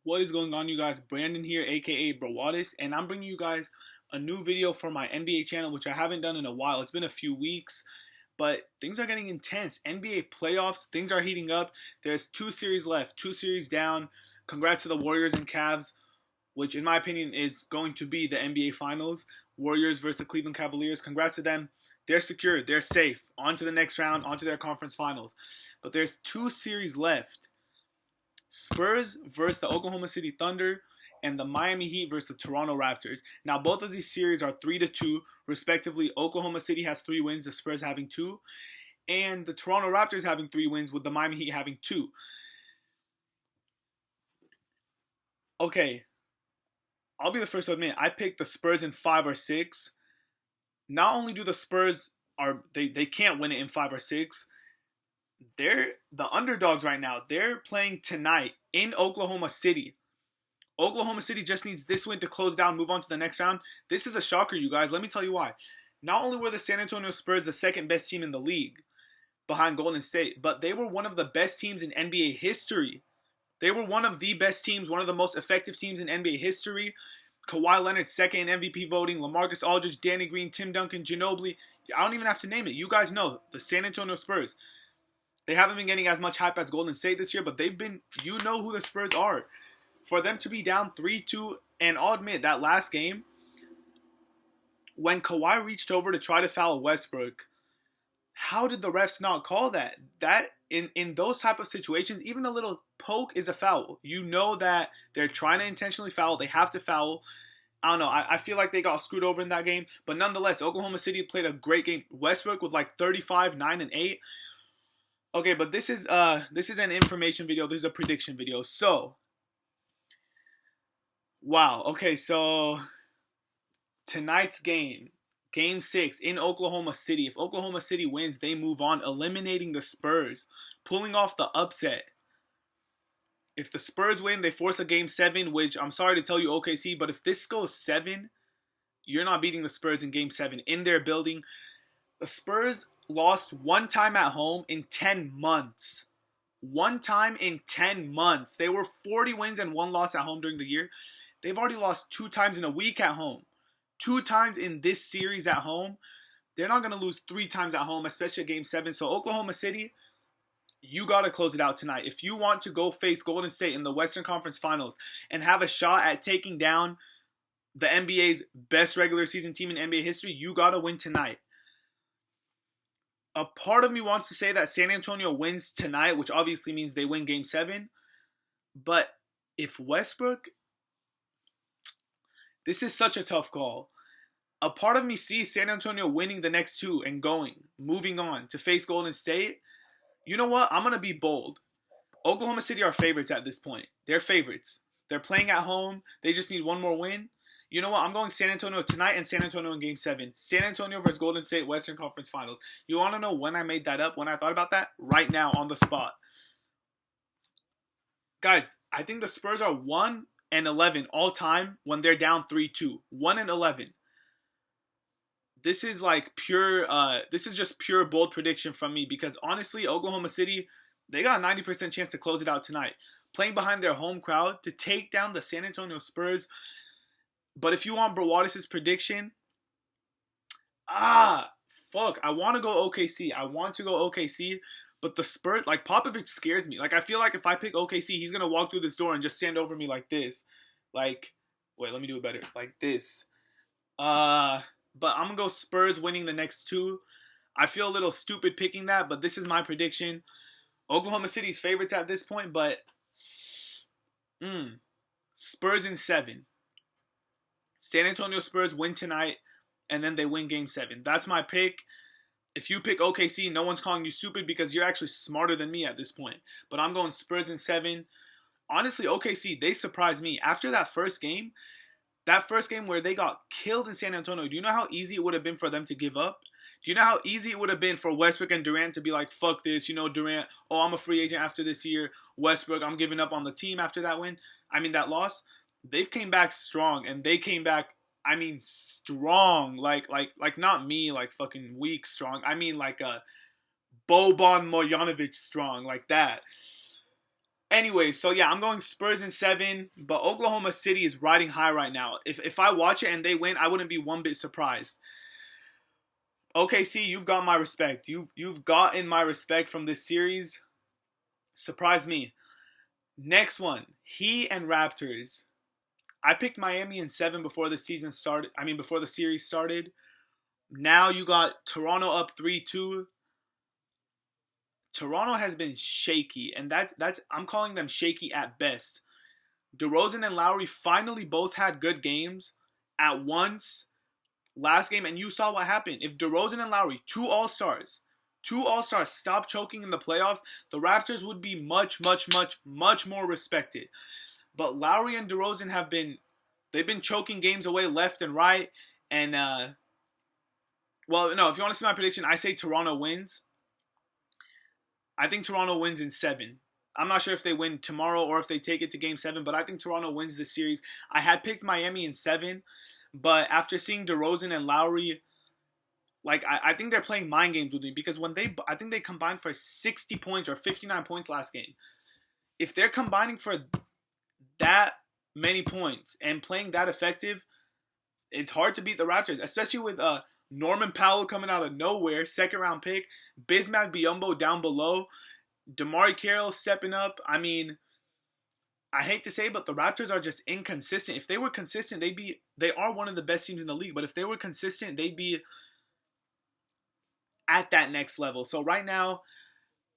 What is going on, you guys? Brandon here, aka Brawadis, and I'm bringing you guys a new video for my NBA channel, which I haven't done in a while. It's been a few weeks, but things are getting intense. NBA playoffs, things are heating up. There's two series left, two series down. Congrats to the Warriors and Cavs, which in my opinion is going to be the NBA Finals. Warriors versus the Cleveland Cavaliers. Congrats to them. They're secure. They're safe. On to the next round, on to their conference finals. But there's two series left. Spurs versus the Oklahoma City Thunder, and the Miami Heat versus the Toronto Raptors. Now, both of these series are 3-2, respectively. Oklahoma City has 3 wins, the Spurs having 2, and the Toronto Raptors having 3 wins, with the Miami Heat having 2. Okay, I'll be the first to admit, I picked the Spurs in 5 or 6. Not only do the Spurs they can't win it in 5 or 6, they're the underdogs right now. They're playing tonight in Oklahoma City. Oklahoma City just needs this win to close down, move on to the next round. This is a shocker, you guys. Let me tell you why. Not only were the San Antonio Spurs the second best team in the league behind Golden State, but they were one of the best teams in NBA history. They were one of the best teams, one of the most effective teams in NBA history. Kawhi Leonard second in MVP voting, LaMarcus Aldridge, Danny Green, Tim Duncan, Ginobili. I don't even have to name it. You guys know the San Antonio Spurs. They haven't been getting as much hype as Golden State this year, but they've been, you know who the Spurs are. For them to be down 3-2, and I'll admit, that last game, when Kawhi reached over to try to foul Westbrook, how did the refs not call that? That, in those type of situations, even a little poke is a foul. You know that they're trying to intentionally foul. They have to foul. I don't know. I feel like they got screwed over in that game. But nonetheless, Oklahoma City played a great game. Westbrook with like 35, 9, and 8. Okay, but this is an information video. This is a prediction video. So, wow. Okay, so tonight's game, Game 6 in Oklahoma City. If Oklahoma City wins, they move on, eliminating the Spurs, pulling off the upset. If the Spurs win, they force a Game 7, which I'm sorry to tell you, OKC, but if this goes 7, you're not beating the Spurs in Game 7 in their building. The Spurs lost one time at home in 10 months. One time in 10 months. They were 40 wins and 1 loss at home during the year. They've already lost 2 times in a week at home. 2 times in this series at home. They're not going to lose 3 times at home, especially at Game 7. So Oklahoma City, you got to close it out tonight. If you want to go face Golden State in the Western Conference Finals and have a shot at taking down the NBA's best regular season team in NBA history, you got to win tonight. A part of me wants to say that San Antonio wins tonight, which obviously means they win Game 7. But if Westbrook, this is such a tough call. A part of me sees San Antonio winning the next 2 and moving on to face Golden State. You know what? I'm going to be bold. Oklahoma City are favorites at this point. They're favorites. They're playing at home. They just need one more win. You know what? I'm going San Antonio tonight and San Antonio in Game 7. San Antonio versus Golden State Western Conference Finals. You want to know when I made that up, when I thought about that? Right now, on the spot. Guys, I think the Spurs are 1-11 all time when they're down 3-2. 1-11. This is like pure, this is just pure bold prediction from me because honestly, Oklahoma City, they got a 90% chance to close it out tonight. Playing behind their home crowd to take down the San Antonio Spurs. But if you want Brawadis' prediction, I want to go OKC. But the Spurs, like Popovich scares me. Like I feel like if I pick OKC, he's gonna walk through this door and just stand over me like this. Like, wait, let me do it better. Like this. But I'm gonna go Spurs winning the next 2. I feel a little stupid picking that, but this is my prediction. Oklahoma City's favorites at this point, but Spurs in 7. San Antonio Spurs win tonight, and then they win Game 7. That's my pick. If you pick OKC, no one's calling you stupid because you're actually smarter than me at this point. But I'm going Spurs in 7. Honestly, OKC, they surprised me. After that first game where they got killed in San Antonio, do you know how easy it would have been for them to give up? Do you know how easy it would have been for Westbrook and Durant to be like, fuck this, Durant, I'm a free agent after this year. Westbrook, I'm giving up on the team after that loss. They've came back strong, and they came back, strong, like not me, like fucking weak strong. Like a Boban Marjanovic strong, like that. Anyway, so yeah, I'm going Spurs in 7, but Oklahoma City is riding high right now. If I watch it and they win, I wouldn't be one bit surprised. OKC, you've got my respect. You've gotten my respect from this series. Surprise me. Next one, Heat and Raptors. I picked Miami in 7 before the season started. I mean, before the series started. Now you got Toronto up 3-2. Toronto has been shaky, and that's I'm calling them shaky at best. DeRozan and Lowry finally both had good games at once last game, and you saw what happened. If DeRozan and Lowry, two All-Stars, stop choking in the playoffs, the Raptors would be much, much, much, much more respected. But Lowry and DeRozan they've been choking games away left and right, and well, no, if you want to see my prediction, I say Toronto wins. I think Toronto wins in 7. I'm not sure if they win tomorrow or if they take it to Game 7, but I think Toronto wins this series. I had picked Miami in 7, but after seeing DeRozan and Lowry, like I think they're playing mind games with me because I think they combined for 60 points or 59 points last game. If they're combining for that many points and playing that effective, it's hard to beat the Raptors, especially with Norman Powell coming out of nowhere, 2nd round pick, Bismack Biyombo down below, DeMar Carroll stepping up. I mean, I hate to say it, but the Raptors are just inconsistent. If they were consistent, they are one of the best teams in the league, but if they were consistent, they'd be at that next level. So right now,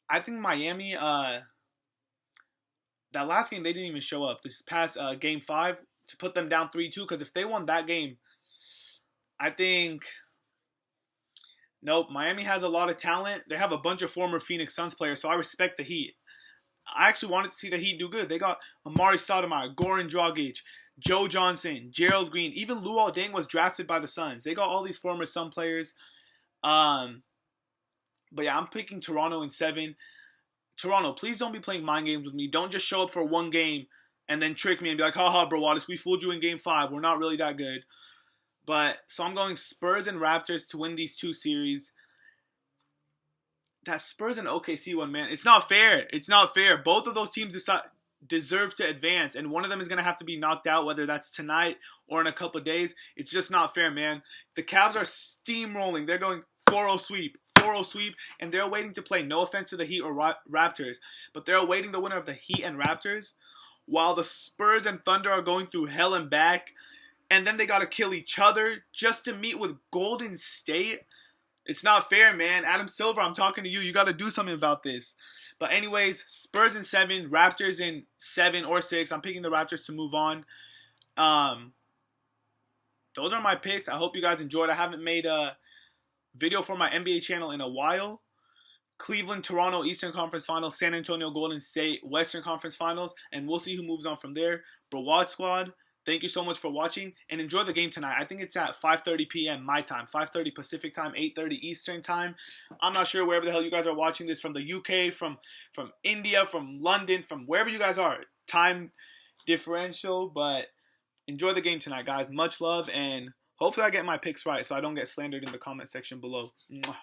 I think Miami, that last game, they didn't even show up. This past Game 5 to put them down 3-2, because if they won that game, I think... Nope, Miami has a lot of talent. They have a bunch of former Phoenix Suns players, so I respect the Heat. I actually wanted to see the Heat do good. They got Amari Stoudemire, Goran Dragic, Joe Johnson, Gerald Green. Even Luol Deng was drafted by the Suns. They got all these former Sun players. But yeah, I'm picking Toronto in 7. Toronto, please don't be playing mind games with me. Don't just show up for one game and then trick me and be like, haha, bro, Wallace, we fooled you in Game 5. We're not really that good. But, so I'm going Spurs and Raptors to win these 2 series. That Spurs and OKC one, man, it's not fair. It's not fair. Both of those teams deserve to advance, and one of them is going to have to be knocked out, whether that's tonight or in a couple of days. It's just not fair, man. The Cavs are steamrolling. They're going 4-0 sweep, 4-0 sweep, and they're waiting to play. No offense to the Heat or Raptors, but they're awaiting the winner of the Heat and Raptors, while the Spurs and Thunder are going through hell and back. And then they got to kill each other just to meet with Golden State. It's not fair, man. Adam Silver, I'm talking to you. You got to do something about this. But anyways, Spurs in 7, Raptors in 7 or 6. I'm picking the Raptors to move on. Those are my picks. I hope you guys enjoyed. I haven't made a video for my NBA channel in a while. Cleveland, Toronto, Eastern Conference Finals. San Antonio, Golden State, Western Conference Finals. And we'll see who moves on from there. Brawad Squad, thank you so much for watching, and enjoy the game tonight. I think it's at 5:30 p.m. my time, 5:30 Pacific time, 8:30 Eastern time. I'm not sure wherever the hell you guys are watching this, from the UK, from India, from London, from wherever you guys are, time differential, but enjoy the game tonight, guys. Much love, and hopefully I get my picks right so I don't get slandered in the comment section below. Mwah.